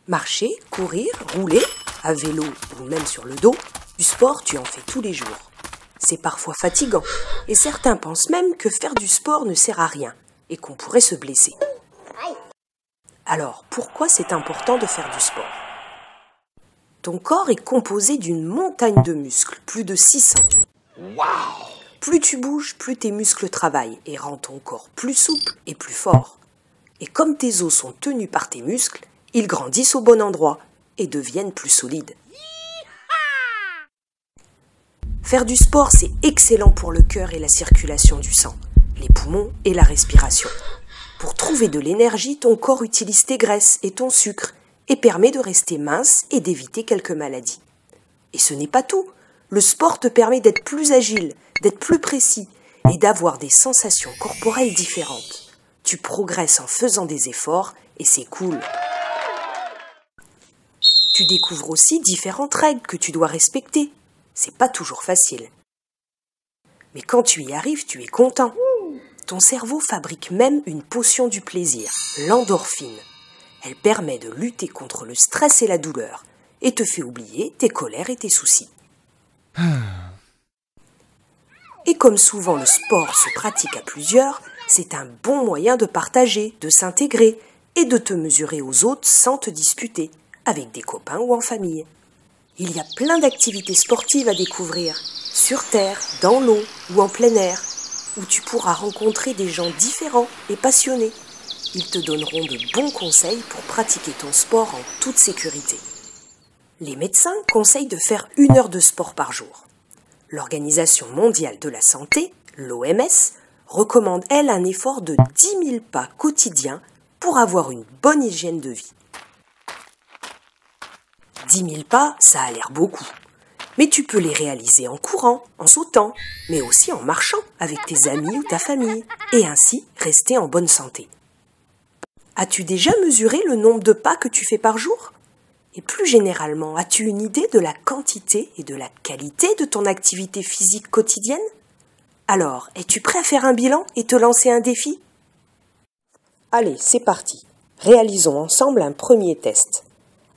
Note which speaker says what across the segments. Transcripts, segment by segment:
Speaker 1: Marcher, courir, rouler, à vélo ou même sur le dos, du sport tu en fais tous les jours. C'est parfois fatigant et certains pensent même que faire du sport ne sert à rien et qu'on pourrait se blesser. Alors, pourquoi c'est important de faire du sport ? Ton corps est composé d'une montagne de muscles, plus de 600.
Speaker 2: Wow!
Speaker 1: Plus tu bouges, plus tes muscles travaillent et rendent ton corps plus souple et plus fort. Et comme tes os sont tenus par tes muscles, ils grandissent au bon endroit et deviennent plus solides. Faire du sport, c'est excellent pour le cœur et la circulation du sang, les poumons et la respiration. Pour trouver de l'énergie, ton corps utilise tes graisses et ton sucre et permet de rester mince et d'éviter quelques maladies. Et ce n'est pas tout. Le sport te permet d'être plus agile, d'être plus précis et d'avoir des sensations corporelles différentes. Tu progresses en faisant des efforts et c'est cool. Tu découvres aussi différentes règles que tu dois respecter. C'est pas toujours facile. Mais quand tu y arrives, tu es content. Ton cerveau fabrique même une potion du plaisir, l'endorphine. Elle permet de lutter contre le stress et la douleur et te fait oublier tes colères et tes soucis. Et comme souvent le sport se pratique à plusieurs, c'est un bon moyen de partager, de s'intégrer et de te mesurer aux autres sans te disputer, avec des copains ou en famille. Il y a plein d'activités sportives à découvrir, sur terre, dans l'eau ou en plein air, où tu pourras rencontrer des gens différents et passionnés. Ils te donneront de bons conseils pour pratiquer ton sport en toute sécurité. Les médecins conseillent de faire 1 heure de sport par jour. L'Organisation mondiale de la santé, l'OMS, recommande, elle, un effort de 10 000 pas quotidiens pour avoir une bonne hygiène de vie. 10 000 pas, ça a l'air beaucoup. Mais tu peux les réaliser en courant, en sautant, mais aussi en marchant avec tes amis ou ta famille, et ainsi rester en bonne santé. As-tu déjà mesuré le nombre de pas que tu fais par jour ? Et plus généralement, as-tu une idée de la quantité et de la qualité de ton activité physique quotidienne ? Alors, es-tu prêt à faire un bilan et te lancer un défi ? Allez, c'est parti. Réalisons ensemble un premier test.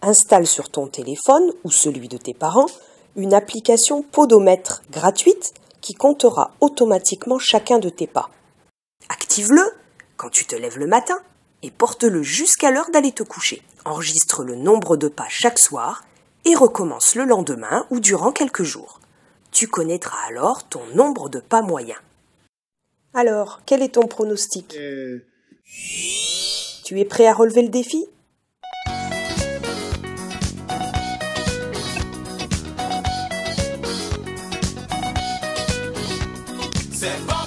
Speaker 1: Installe sur ton téléphone ou celui de tes parents une application podomètre gratuite qui comptera automatiquement chacun de tes pas. Active-le quand tu te lèves le matin et porte-le jusqu'à l'heure d'aller te coucher. Enregistre le nombre de pas chaque soir et recommence le lendemain ou durant quelques jours. Tu connaîtras alors ton nombre de pas moyen. Alors, quel est ton pronostic ? Tu es prêt à relever le défi ?
Speaker 2: C'est bon!